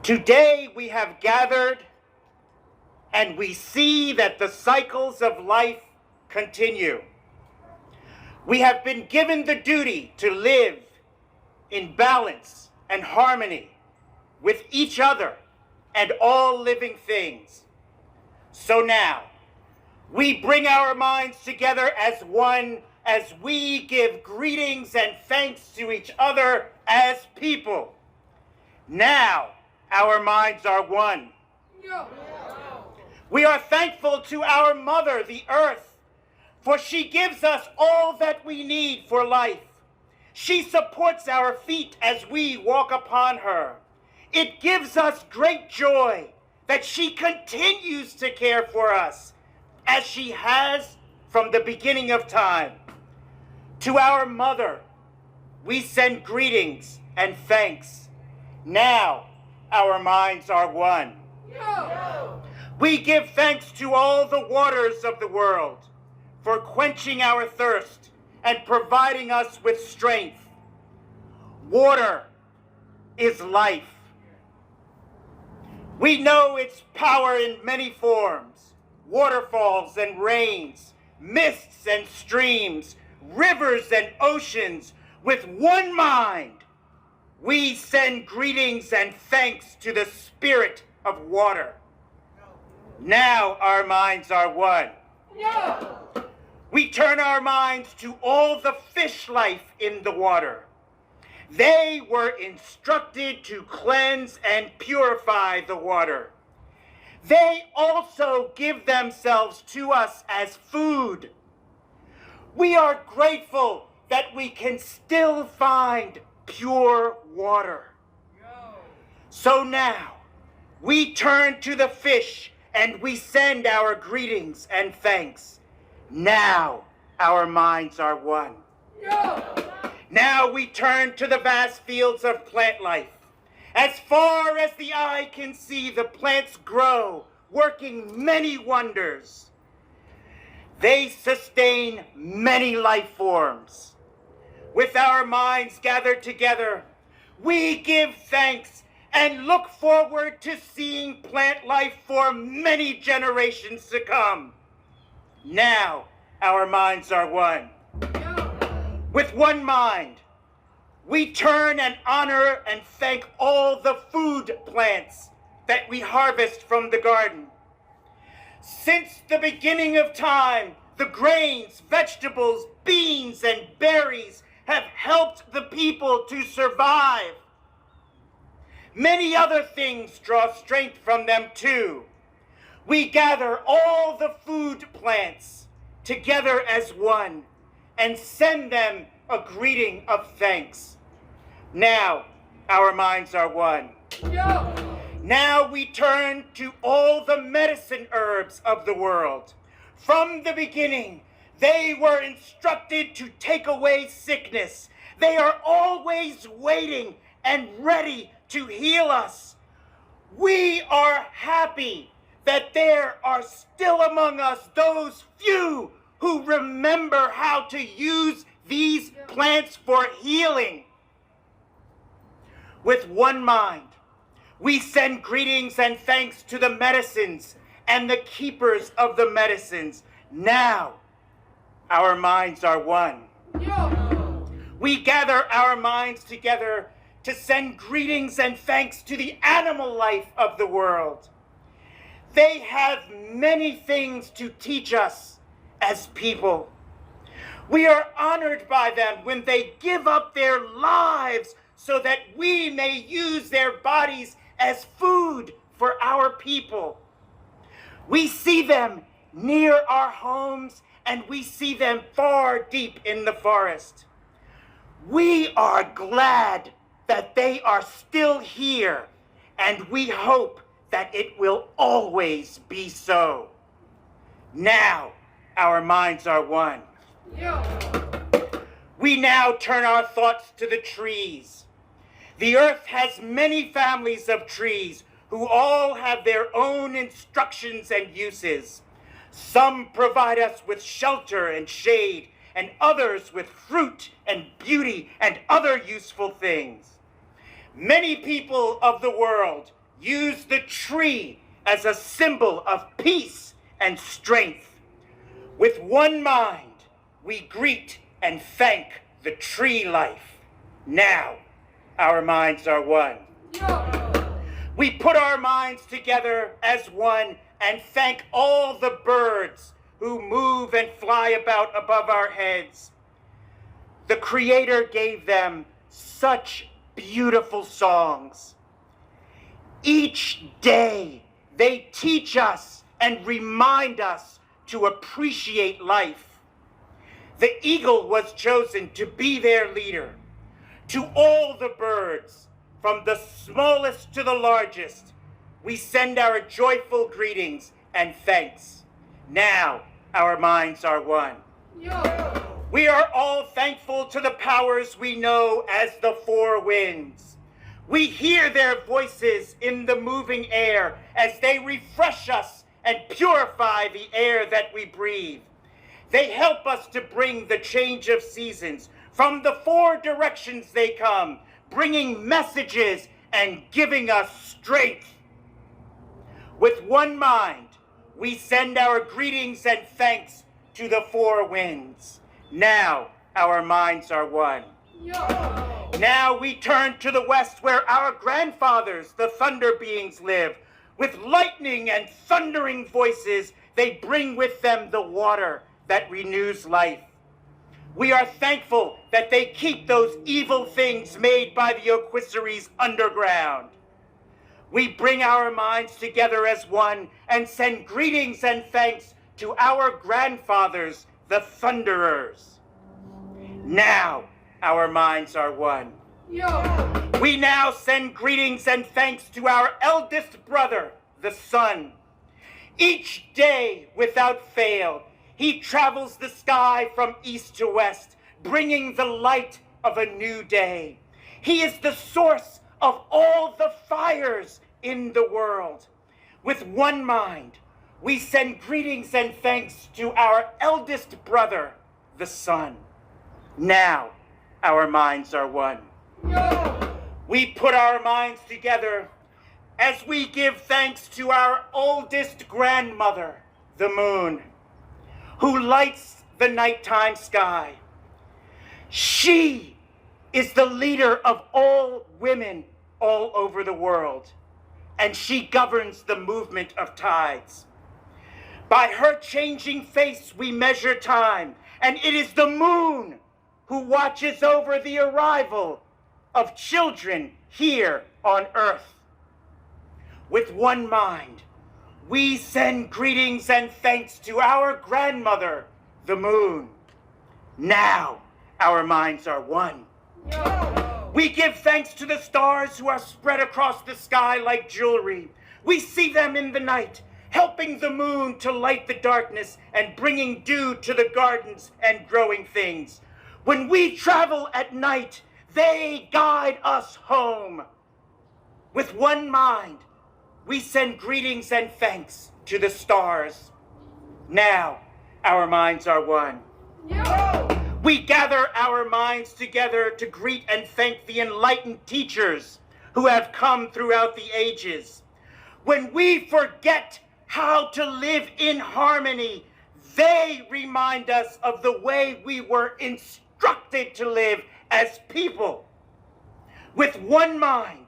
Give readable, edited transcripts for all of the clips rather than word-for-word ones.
Today we have gathered and we see that the cycles of life continue. We have been given the duty to live in balance and harmony with each other and all living things. So now, we bring our minds together as one as we give greetings and thanks to each other as people. Now, our minds are one. We are thankful to our mother, the earth, for she gives us all that we need for life. She supports our feet as we walk upon her. It gives us great joy that she continues to care for us, as she has from the beginning of time. To our mother, we send greetings and thanks. Now, our minds are one. We give thanks to all the waters of the world for quenching our thirst and providing us with strength. Water is life. We know its power in many forms: waterfalls and rains, mists and streams, rivers and oceans. With one mind, we send greetings and thanks to the spirit of water. Now our minds are one. We turn our minds to all the fish life in the water. They were instructed to cleanse and purify the water. They also give themselves to us as food. We are grateful that we can still find pure water. So now, we turn to the fish and we send our greetings and thanks. Now, our minds are one. Now we turn to the vast fields of plant life. As far as the eye can see, the plants grow, working many wonders. They sustain many life forms. With our minds gathered together, we give thanks and look forward to seeing plant life for many generations to come. Now, our minds are one. With one mind, we turn and honor and thank all the food plants that we harvest from the garden. Since the beginning of time, the grains, vegetables, beans, and berries have helped the people to survive. Many other things draw strength from them too. We gather all the food plants together as one and send them a greeting of thanks. Now, our minds are one. Now we turn to all the medicine herbs of the world. From the beginning, they were instructed to take away sickness. They are always waiting and ready to heal us. We are happy that there are still among us those few who remember how to use these plants for healing. With one mind, we send greetings and thanks to the medicines and the keepers of the medicines. Now, our minds are one. We gather our minds together to send greetings and thanks to the animal life of the world. They have many things to teach us as people. We are honored by them when they give up their lives so that we may use their bodies as food for our people. We see them near our homes and we see them far deep in the forest. We are glad that they are still here, and we hope that it will always be so. Now, our minds are one. We now turn our thoughts to the trees. The earth has many families of trees who all have their own instructions and uses. Some provide us with shelter and shade, and others with fruit and beauty and other useful things. Many people of the world use the tree as a symbol of peace and strength. With one mind, we greet and thank the tree life. Now, our minds are one. We put our minds together as one and thank all the birds who move and fly about above our heads. The Creator gave them such beautiful songs. Each day, they teach us and remind us to appreciate life. The eagle was chosen to be their leader. To all the birds, from the smallest to the largest, we send our joyful greetings and thanks. Now, our minds are one. We are all thankful to the powers we know as the four winds. We hear their voices in the moving air as they refresh us and purify the air that we breathe. They help us to bring the change of seasons. From the four directions they come, bringing messages and giving us strength. With one mind, we send our greetings and thanks to the four winds. Now, our minds are one. Now we turn to the west where our grandfathers, the thunder beings, live. With lightning and thundering voices, they bring with them the water that renews life. We are thankful that they keep those evil things made by the Oquiseries underground. We bring our minds together as one and send greetings and thanks to our grandfathers, the Thunderers. Now, our minds are one. We now send greetings and thanks to our eldest brother, the sun. Each day, without fail, he travels the sky from east to west, bringing the light of a new day. He is the source of all the fires in the world. With one mind, we send greetings and thanks to our eldest brother, the sun. Now, our minds are one. We put our minds together as we give thanks to our oldest grandmother, the moon, who lights the nighttime sky. She is the leader of all women all over the world, and she governs the movement of tides. By her changing face, we measure time, and it is the moon who watches over the arrival of children here on earth. With one mind, we send greetings and thanks to our grandmother, the moon. Now, our minds are one. We give thanks to the stars who are spread across the sky like jewelry. We see them in the night, helping the moon to light the darkness and bringing dew to the gardens and growing things. When we travel at night, they guide us home. With one mind, we send greetings and thanks to the stars. Now, our minds are one. We gather our minds together to greet and thank the enlightened teachers who have come throughout the ages. When we forget how to live in harmony, they remind us of the way we were instructed to live as people. With one mind,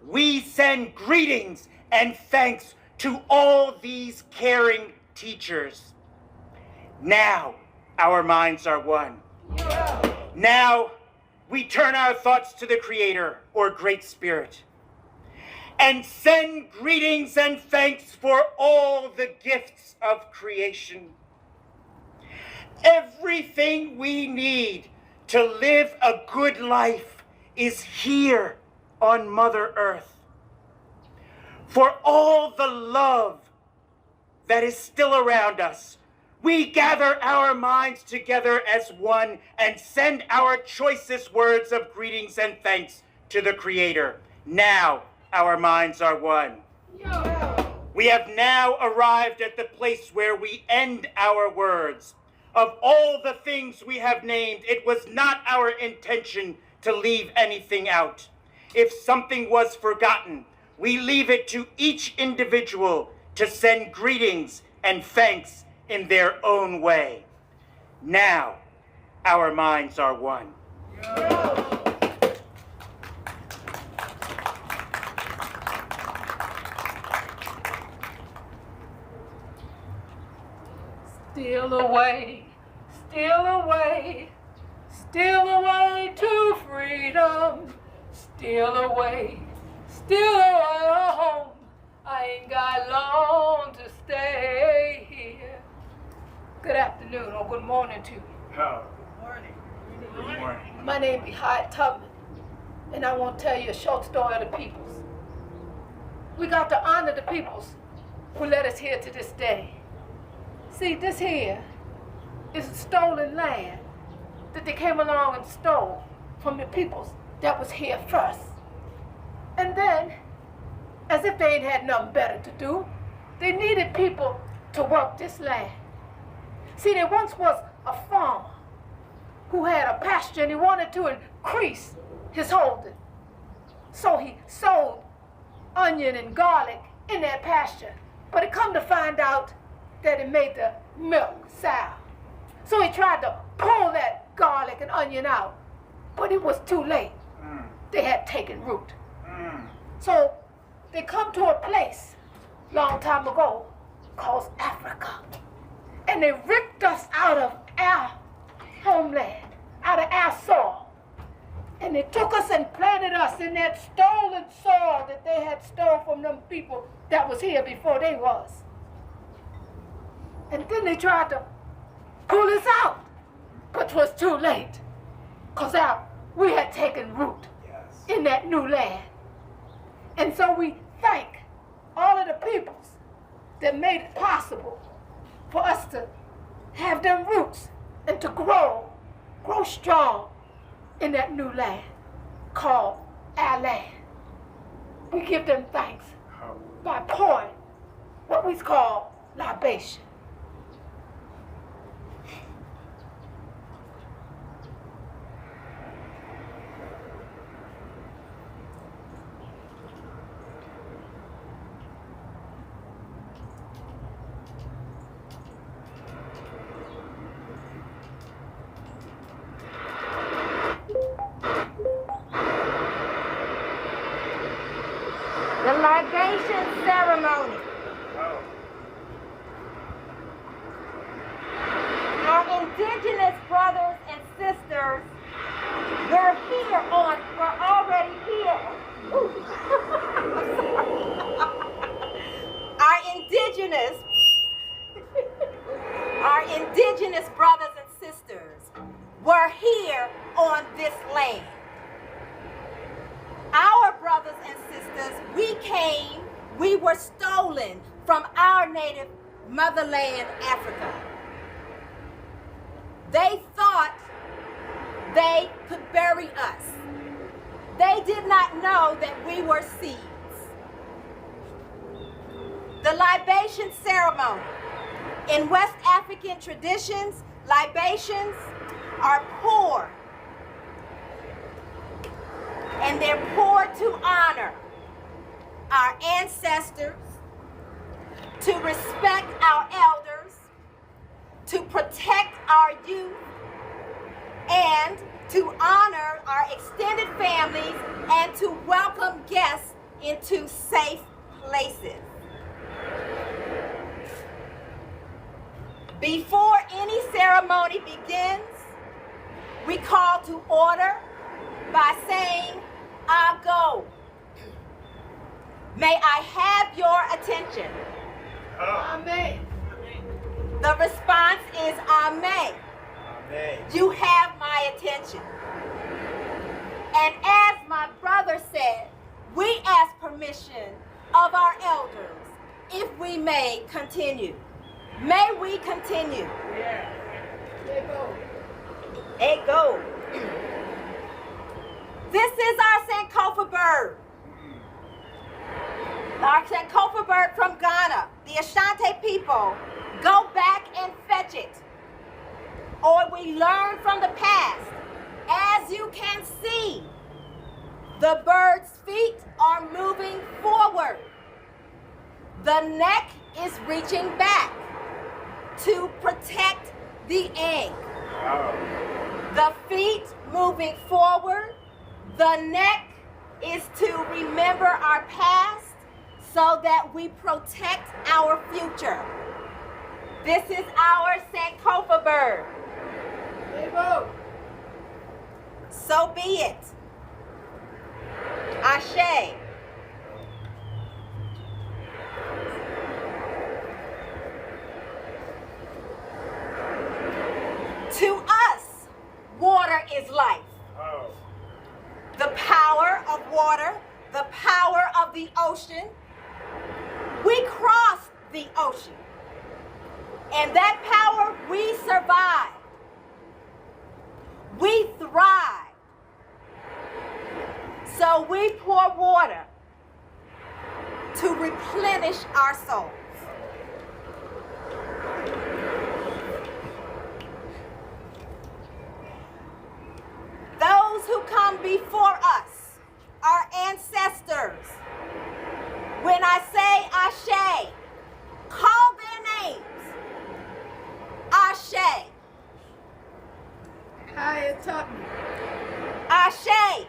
we send greetings and thanks to all these caring teachers. Now, our minds are one. Now, we turn our thoughts to the Creator, or Great Spirit, and send greetings and thanks for all the gifts of creation. Everything we need to live a good life is here on Mother Earth. For all the love that is still around us, we gather our minds together as one and send our choicest words of greetings and thanks to the Creator. Now, our minds are one. We have now arrived at the place where we end our words. Of all the things we have named, it was not our intention to leave anything out. If something was forgotten, we leave it to each individual to send greetings and thanks in their own way. Now, our minds are one. Steal away, steal away, steal away to freedom. Steal away home. I ain't got long to stay here. Good afternoon or good morning to you. Oh. Good morning. My name is Hyattsville, and I want to tell you a short story of the peoples. We got to honor the peoples who led us here to this day. See, this here is stolen land that they came along and stole from the peoples that was here first. And then, as if they ain't had nothing better to do, they needed people to work this land. See, there once was a farmer who had a pasture and he wanted to increase his holding. So he sowed onion and garlic in that pasture. But it come to find out that it made the milk sour. So he tried to pull that garlic and onion out, but it was too late. They had taken root. So they come to a place long time ago called Africa. And they ripped us out of our homeland, out of our soil. And they took us and planted us in that stolen soil that they had stole from them people that was here before they was. And then they tried to pull us out, but 'twas too late, because we had taken root in that new land. And so we thank all of the peoples that made it possible for us to have them roots and to grow strong in that new land called our land. We give them thanks by pouring what we call libation. The libation ceremony. Our indigenous brothers and sisters were already here. Our indigenous brothers and sisters were here on this land. Our brothers and sisters, we were stolen from our native motherland, Africa. They thought they could bury us. They did not know that we were seeds. The libation ceremony. In West African traditions, libations are poured. And they're poured to honor our ancestors, to respect our elders, to protect our youth, and to honor our extended families and to welcome guests into safe places. Before any ceremony begins, we call to order by saying, "I go." May I have your attention? Amen. The response is Amen. Amen. You have my attention. And as my brother said, we ask permission of our elders if we may continue. May we continue? Yeah. There go. Hey, go. This is our Sankofa bird. Our Sankofa bird from Ghana. The Ashanti people go back and fetch it. Or we learn from the past. As you can see, the bird's feet are moving forward. The neck is reaching back to protect the egg. The feet moving forward. The neck is to remember our past so that we protect our future. This is our Sankofa bird. So be it. Ashe. To us, water is life. The power of water, the power of the ocean. We crossed the ocean. And that power, we survive. We thrive. So we pour water to replenish our souls. Those who come before us, our ancestors, when I say Ashe, call their names. Ashe. Hyattsville. Ashe.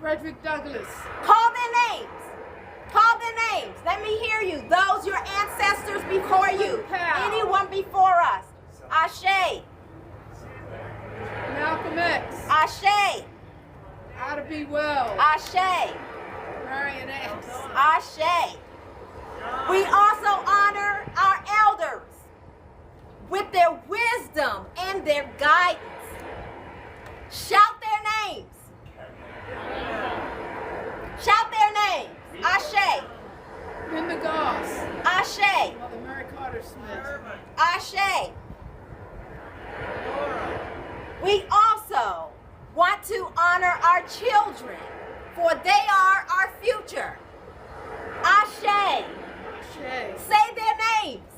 Frederick Douglass. Call their names. Call their names. Let me hear you. Those your ancestors before you. Anyone before us. Ashe. Malcolm X. Ashe. Ida B. Wells. Ashe. Marion X. Ashe. We also honor our elders with their wisdom and their guidance. Shout their names. Shout their names. Ashe. Linda Goss. Ashe. Mother Mary Carter Smith. Ashe. We also want to honor our children, for they are our future. Ashe. Ashe. Say their names.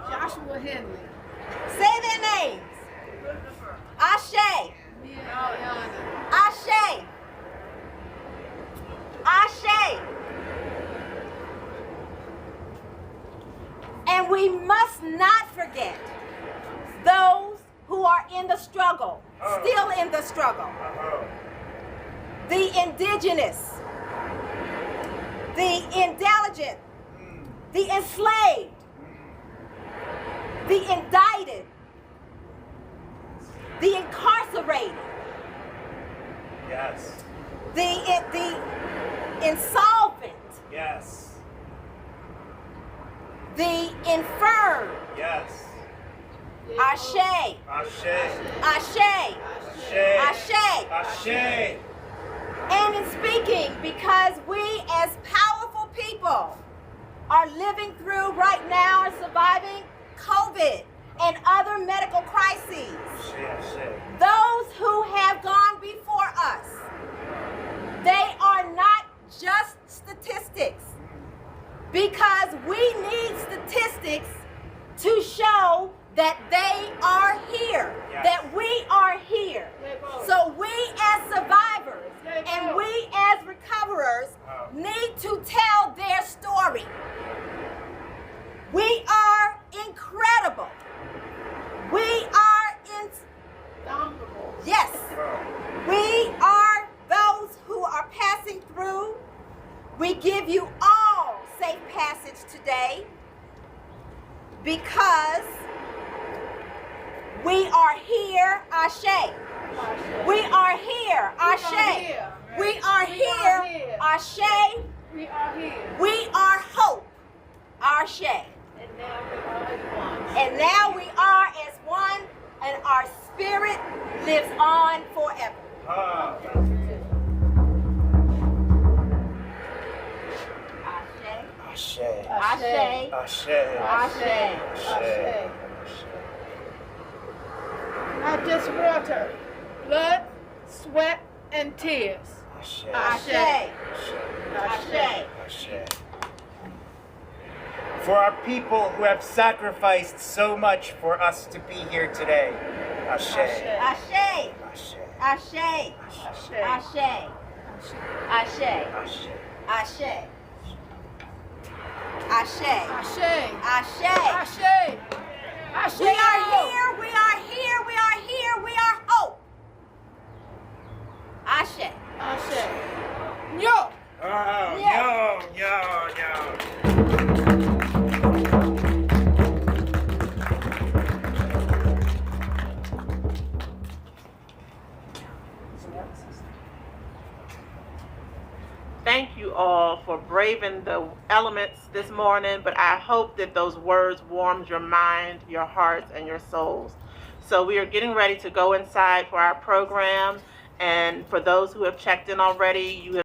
Joshua Henley. Say their names. Ashe. Mia Aliana. Ashe. Ashe. And we must not forget those who are in the struggle, still in the struggle. The indigenous, the indigent, the enslaved, the indicted, the incarcerated, Yes. the insolvent, Yes. the infirm. Yes. Ashe. Ashe. Ashe. Ashe. Ashe. Ashe. And in speaking, because we as powerful people are living through right now and surviving COVID and other medical crises, those who have gone before us, they are not just statistics, because we need statistics to show that they are here, that we are here. So we as survivors and we as recoverers need to tell their story. We are incredible. We are indomitable. Yes. We are those who are passing through. We give you all safe passage today because we are here, Ashe. We are here, Ashe. We are here, Ashe. We are here. We are hope, Ashe. And now we are as one, and our spirit lives on forever. Ashe. Ashe. Ashe. Ashe. Ashe. Not just water, blood, sweat, and tears. Ashe. Ashe. Ashe. Ashe. For our people who have sacrificed so much for us to be here today. Ashe. Ashe. Ashe. Ashe. Ashe. Ashe. Ashe. Ashe. Ashe. Ashe. Ashe. Ashe. Ashe. We are here, we are here, we are here, we are hope. Ashe. Ashe. Yo. Oh, Yeah. yo. Thank you all for braving the elements this morning, but I hope that those words warmed your mind, your hearts, and your souls. So we are getting ready to go inside for our program, and for those who have checked in already, you have